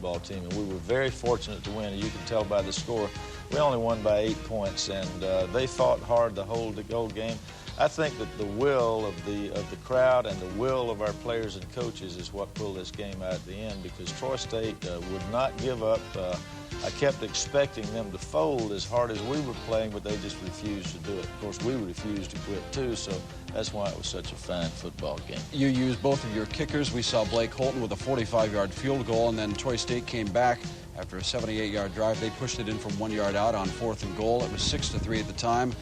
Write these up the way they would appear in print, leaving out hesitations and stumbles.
football team, and we were very fortunate to win. You can tell by the score, we only won by 8 points, and they fought hard to hold the goal game. I think that the will of the crowd and the will of our players and coaches is what pulled this game out at the end, because Troy State would not give up. I kept expecting them to fold as hard as we were playing, but they just refused to do it. Of course, we refused to quit too, so that's why it was such a fine football game. You used both of your kickers. We saw Blake Holton with a 45-yard field goal, and then Troy State came back after a 78-yard drive. They pushed it in from 1 yard out on 4th and goal. It was 6-3 at the time.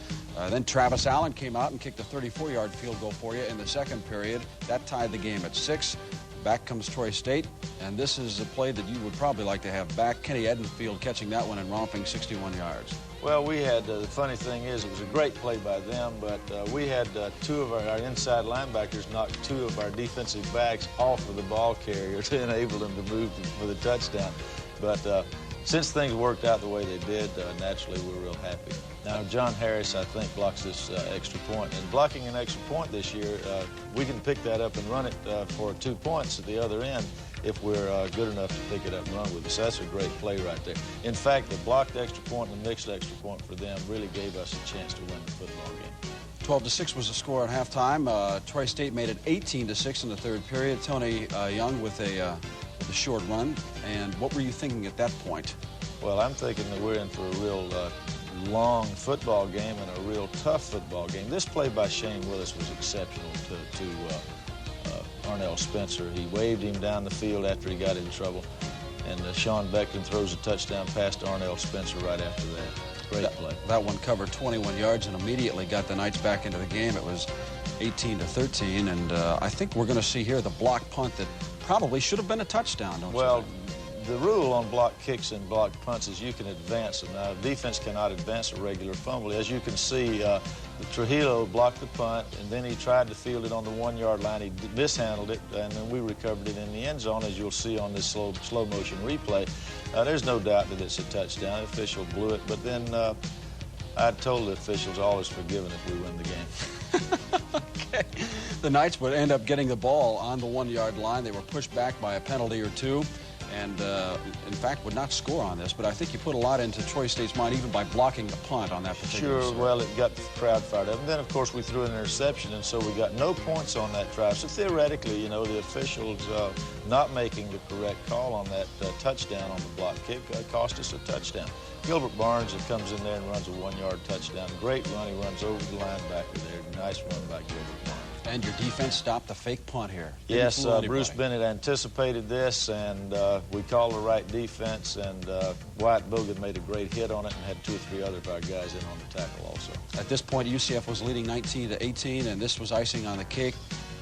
Then Travis Allen came out and kicked a 34-yard field goal for you in the second period. That tied the game at 6. Back comes Troy State, and this is a play that you would probably like to have back. Kenny Edenfield catching that one and romping 61 yards. Well, we had, the funny thing is, it was a great play by them, but we had two of our inside linebackers knock two of our defensive backs off of the ball carrier to enable them to move for the touchdown. But since things worked out the way they did, naturally we're real happy. Now, John Harris, I think, blocks this extra point. And blocking an extra point this year, we can pick that up and run it for 2 points at the other end if we're good enough to pick it up and run with it. So that's a great play right there. In fact, the blocked extra point and the mixed extra point for them really gave us a chance to win the football game. 12-6 was the score at halftime. Troy State made it 18-6 in the third period. Tony Young with a short run. And what were you thinking at that point? Well, I'm thinking that we're in for a real long football game and a real tough football game. This play by Shane Willis was exceptional to Arnell Spencer. He waved him down the field after he got in trouble. And Sean Beckton throws a touchdown pass to Arnell Spencer right after that. Great play. That one covered 21 yards and immediately got the Knights back into the game. It was 18-13, and I think we're going to see here the block punt that probably should have been a touchdown, don't you? Well, the rule on block kicks and block punts is you can advance them. Now, defense cannot advance a regular fumble. As you can see, Trujillo blocked the punt, and then he tried to field it on the 1 yard line. He mishandled it, and then we recovered it in the end zone, as you'll see on this slow motion replay. There's no doubt that it's a touchdown. The official blew it, but then I told the officials all is forgiven if we win the game. Okay. The Knights would end up getting the ball on the 1 yard line. They were pushed back by a penalty or two, and in fact would not score on this, but I think you put a lot into Troy State's mind even by blocking the punt on that particular Sure, well, it got the crowd fired up. And then, of course, we threw an interception, and so we got no points on that drive. So theoretically, you know, the officials not making the correct call on that touchdown on the block kick cost us a touchdown. Gilbert Barnes comes in there and runs a 1 yard touchdown. Great run. He runs over the linebacker there. Nice run by Gilbert Barnes. And your defense stopped the fake punt here. Yes, Bruce Bennett anticipated this, and we called the right defense, and Wyatt Bogan made a great hit on it and had 2 or 3 other of our guys in on the tackle also. At this point, UCF was leading 19-18, and this was icing on the cake.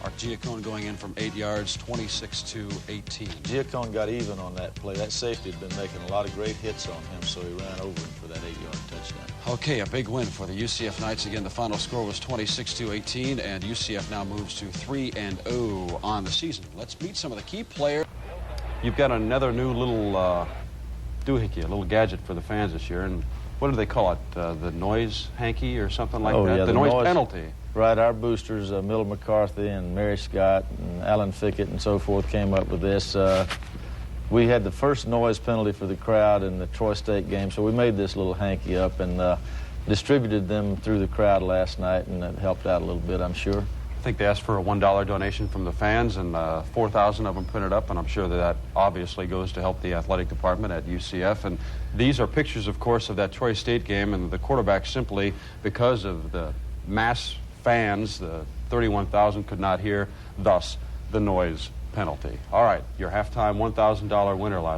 Art Giacone going in from 8 yards, 26-18. Giacone got even on that play. That safety had been making a lot of great hits on him, so he ran over him for that 8 yard touchdown. Okay, a big win for the UCF Knights. Again, the final score was 26-18, and UCF now moves to 3-0 on the season. Let's meet some of the key players. You've got another new little doohickey, a little gadget for the fans this year, and what do they call it? The noise hanky or something like that? Yeah, the noise penalty. Right, our boosters, Miller McCarthy and Mary Scott and Alan Fickett and so forth came up with this. We had the first noise penalty for the crowd in the Troy State game, so we made this little hanky up and distributed them through the crowd last night, and it helped out a little bit, I'm sure. I think they asked for a $1 donation from the fans, and 4,000 of them printed up, and I'm sure that obviously goes to help the athletic department at UCF. And these are pictures, of course, of that Troy State game, and the quarterback simply, because of the mass fans, the 31,000 could not hear, thus the noise penalty. All right, your halftime $1,000 winner last